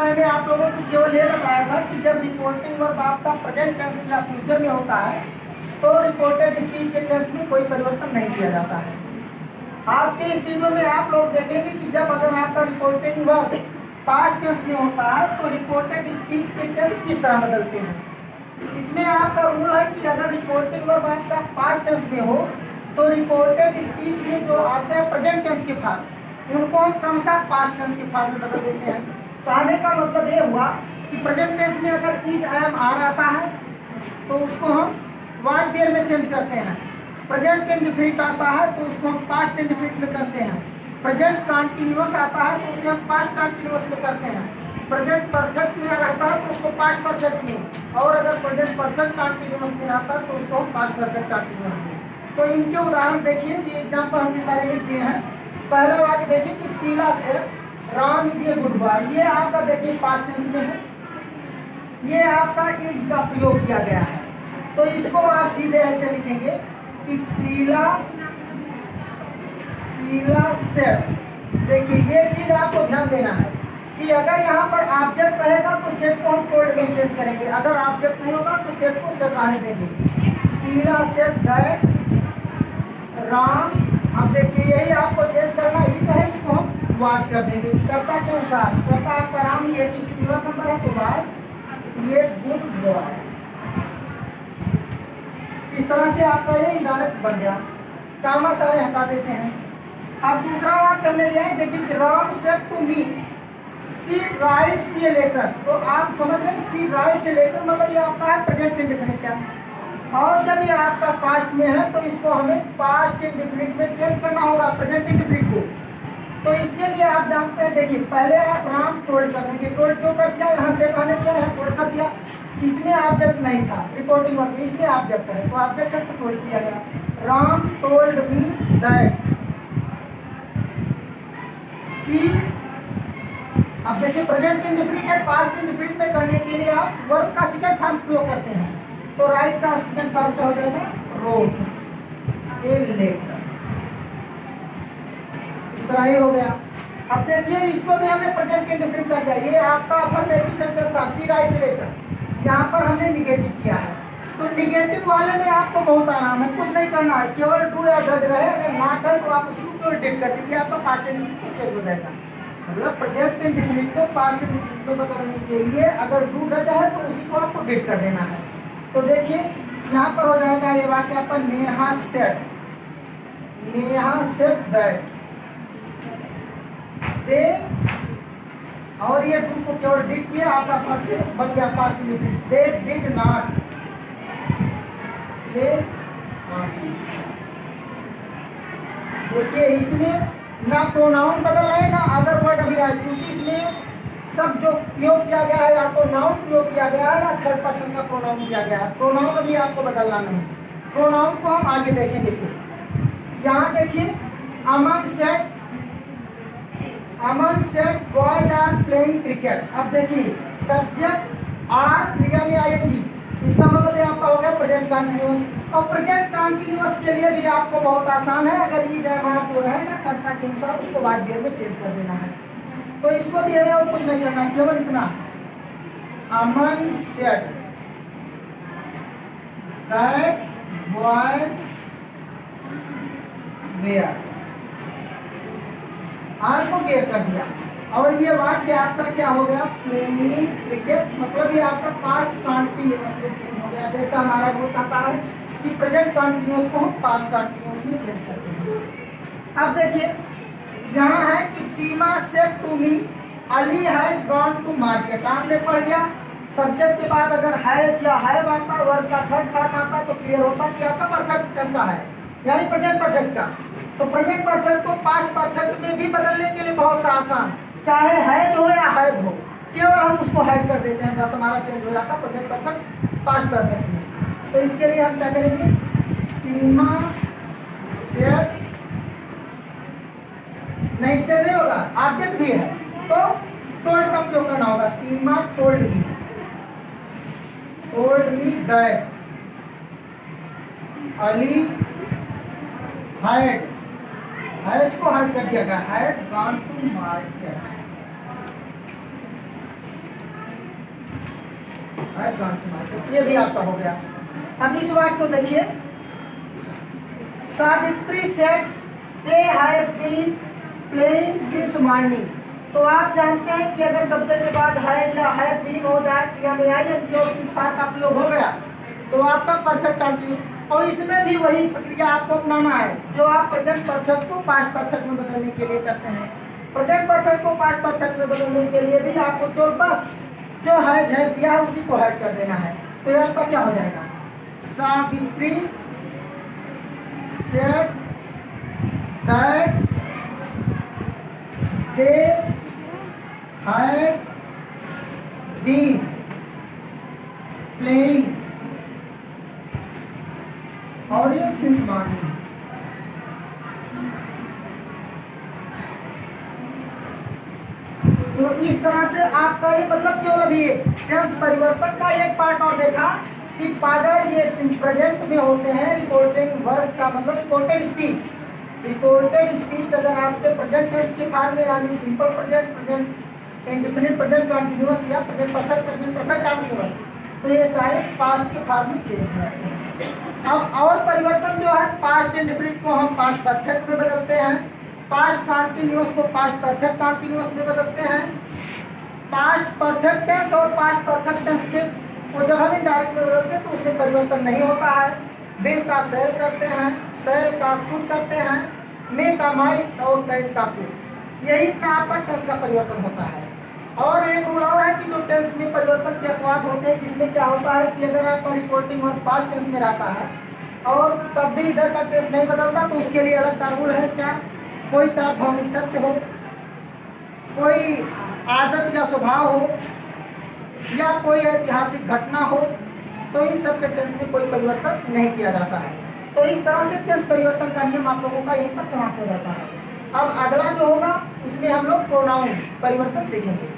मैंने आप लोगों को केवल ये बताया था कि जब रिपोर्टिंग वर्ब आपका प्रेजेंट टेंस या फ्यूचर में होता है तो रिपोर्टेड स्पीच के टेंस में कोई परिवर्तन नहीं किया जाता है। आज के इस वीडियो में आप लोग देखेंगे कि जब अगर आपका रिपोर्टिंग वर्ब पास्ट टेंस में होता है तो रिपोर्टेड स्पीच के टेंस किस तरह बदलते हैं। इसमें आपका रूल है कि अगर रिपोर्टिंग वर्ब आपका पास्ट टेंस में हो तो रिपोर्टेड स्पीच में जो आते हैं प्रेजेंट टेंस के फॉर्म उनको हम क्रमशः पास्ट टेंस के फॉर्म में बदल देते हैं। कहने का मतलब ये हुआ कि प्रेजेंट टेंस में अगर इज एम आर आता है तो उसको हम वाज देयर में चेंज करते हैं। प्रेजेंट इंडेफिनिट आता है तो उसको हम पास्ट इंडेफिनिट में करते हैं। प्रेजेंट कंटीन्यूअस आता है तो उसे हम पास्ट कंटीन्यूअस में करते हैं। प्रेजेंट परफेक्ट में रहता है तो उसको पास्ट परफेक्ट में, और अगर प्रेजेंट परफेक्ट कंटीन्यूअस में रहता है तो उसको हम पास्ट परफेक्ट कंटीन्यूअस में। तो इनके उदाहरण देखिए, ये एग्जाम्पल हमने सारे लिख दिए हैं। पहला वाक्य देखिए कि शीला से Ram is a good boy, ये आपका देखिए पास्ट टेंस में है, ये आपका इज का प्रयोग किया गया है। तो इसको आप सीधे ऐसे लिखेंगे कि शीला सेड। देखिए ये चीज आपको ध्यान देना है कि अगर यहाँ पर ऑब्जेक्ट रहेगा तो सेट को हम टोल्ड में चेंज करेंगे, अगर ऑब्जेक्ट नहीं होगा तो सेट को सेट आने देंगे। शीला सेड दैट राम, अब देखिए यही आपको चेंज करना ही है, इसको हम वाज कर देंगे कर्ता के अनुसार। कर्ता आपका राम, ये सिंगुलर नंबर है तो वाज ये गुड बॉय। इस तरह से आपका ये इनडायरेक्ट बन गया। कामा सारे हटा देते हैं। अब दूसरा वाक्य हमने लिया है, देखिए Ram said to me she writes me a letter. तो आप समझ रहे हैं सी राइट्स ए लेटर मतलब ये आपका है प्रेजेंट इंडेफिनिट टेंस, और जब ये आपका पास्ट में है तो इसको हमें पास्ट इंडेफिनिट में चेंज करना होगा प्रेजेंट इंडेफिनिट को। तो इसके लिए आप जानते हैं, देखिए पहले आप राम टोल्ड कर देंगे। टोल्ड क्यों कर दिया, यहाँ से आने दिया, यहाँ टोल्ड कर दिया। इसमें ऑब्जेक्ट नहीं था रिपोर्टिंग वर्ब में, इसमें ऑब्जेक्ट है तो ऑब्जेक्ट है तो टोल्ड किया गया। राम टोल्ड मी दैट सी। अब देखिए प्रेजेंट इंडेफिनिट पास्ट इंडेफिनिट में करने के लिए आप वर्ब का सेकंड फॉर्म प्रयोग करते हैं। तो राइट का सेकंड फॉर्म क्या हो जाएगा, रोट ए लेटर। इस तरह ही हो गया। अब देखिए इसको भी हमने प्रेजेंट इंडेफिनिट कर दिया। ये आपका अफर्मेटिव सेंटेंस था सी राइट्स लेटर, यहाँ पर हमने निगेटिव किया है। तो निगेटिव वाले में आपको बहुत आराम है, कुछ नहीं करना है, केवल डू या डज रहे। अगर नॉट है तो आप उसको डिलीट कर दीजिए, आपका पास्ट इंडेफिनिट चेंज हो जाएगा। मतलब प्रेजेंट इंडेफिनिट को पास्ट इंडेफिनिट में बदलने के लिए अगर डू डज है तो उसी को आपको डिलीट कर देना है। तो देखिए यहाँ पर हो जाएगा ये वाक्य आपका नेहा सेड दैट दे, और ये डू को केवल डिड किया, आपका फर्स्ट से बन गया past indefinite. They did not play hockey. देखिए इसमें ना प्रोनाउन बदल रहे ना अदर वर्ड अभी आए, क्योंकि इसमें सब जो प्रयोग किया गया है या तो नाउन प्रयोग किया गया है या थर्ड पर्सन का प्रोनाउन किया गया है। प्रोनाउन अभी आपको बदलना नहीं, प्रोनाउन को हम आगे देखेंगे। फिर यहाँ देखिए अमन said boys are playing cricket. अब देखिए सब्जेक्ट आर क्रिया में आएगी, इसका मतलब ये आपका हो गया प्रेजेंट कंटीन्यूअस। और प्रेजेंट कंटीन्यूअस के लिए भी आपको बहुत आसान है, अगर ये जयमार जो रहेगा कर्ता के अनुसार उसको वाज देयर में चेंज कर देना है। तो इसको भी हमें और कुछ नहीं करना, केवल इतना अमन said that boys where, are को गेयर कर दिया। और ये वाक्य आपका क्या हो गया, प्लेइंग क्रिकेट, मतलब ये आपका पास्ट कंटीन्यूअस में चेंज हो गया। जैसा हमारा रूल कहता है कि प्रेजेंट कंटीन्यूअस को हम पास्ट कंटीन्यूअस में चेंज करते हैं। अब देखिए यहाँ है कि सीमा said to me Ali has gone to market. आपने पढ़ लिया सब्जेक्ट के बाद अगर हैज या हैव आता, वर्ब का थर्ड फॉर्म आता तो क्लियर होता कि आपका परफेक्ट टेंस का है, यानी प्रेजेंट परफेक्ट का। तो प्रेजेंट परफेक्ट को पास्ट परफेक्ट में भी बदलने के लिए बहुत सा आसान, चाहे हैज हो या हैव हो, केवल हम उसको हाइड कर देते हैं, बस हमारा चेंज हो जाता प्रेजेंट परफेक्ट पास्ट परफेक्ट में। तो इसके लिए हम क्या करेंगे, सीमा सेड, नहीं सेड नहीं होगा, ऑब्जेक्ट भी है तो टोल्ड का प्रयोग करना होगा। सीमा told me that Ali has को हाइड कर दिया गया, had gone to market. Had gone to market, ये भी आपका हो गया। अब इस वाक्य को देखिए, Savitri said they have been playing since morning. तो आप जानते हैं कि अगर सब्जेक्ट के बाद हैज या हैव बीन हो जाए तो या में आईएनजी और सिंस पार्ट का प्रयोग हो गया तो आपका परफेक्ट कंटिन्यूस। और इसमें भी वही प्रक्रिया आपको अपनाना है जो आप प्रेजेंट परफेक्ट को पास्ट परफेक्ट में बदलने के लिए करते हैं। प्रेजेंट परफेक्ट को पास्ट परफेक्ट में बदलने के लिए भी आपको तो बस जो हैज है दिया है उसी को हैड कर देना है। तो ये आपका क्या हो जाएगा, Savitri said that they had been playing और ये since morning। तो इस तरह से आपका ये मतलब क्यों लगी टेंस परिवर्तन का एक पार्ट और देखा कि अगर ये प्रेजेंट में होते हैं रिपोर्टेड वर्ब का मतलब रिपोर्टेड स्पीच। रिपोर्टेड स्पीच अगर आपके प्रेजेंट टेंस के फॉर्म में यानी simple present, present indefinite, present continuous या present perfect, present perfect continuous, तो ये सारे पास्ट के फॉर्म में चेंज हो जाते हैं। अब और परिवर्तन जो है पास्ट इंडेफिनिट को हम पास्ट परफेक्ट में बदलते हैं, पास्ट कंटीन्यूअस को पास्ट परफेक्ट कंटीन्यूअस में बदलते हैं। पास्ट परफेक्ट टेंस और पास्ट परफेक्ट टेंस के वो जब हम इनडायरेक्ट में बदलते हैं तो उसमें परिवर्तन नहीं होता है। बिल का सेल करते हैं, सेल का शुड करते हैं, मे का माइट और कैन का कुड, यही इतना आपका टेंस का परिवर्तन होता है। और एक रूल और है कि जो टेंस में परिवर्तन के अपवाद होते हैं जिसमें क्या होता है कि अगर आपका रिपोर्टिंग वर्ब पास्ट टेंस में रहता है और तब भी इधर का टेंस नहीं बदलता तो उसके लिए अलग का रूल है। क्या, कोई सार्वभौमिक सत्य हो, कोई आदत या स्वभाव हो या कोई ऐतिहासिक घटना हो, तो इन सब के टेंस में कोई परिवर्तन नहीं किया जाता है। तो इस तरह से टेंस परिवर्तन का नियम आप लोगों का यहीं पर समाप्त हो जाता है। अब अगला जो होगा उसमें हम लोग प्रोनाउन परिवर्तन सीखेंगे।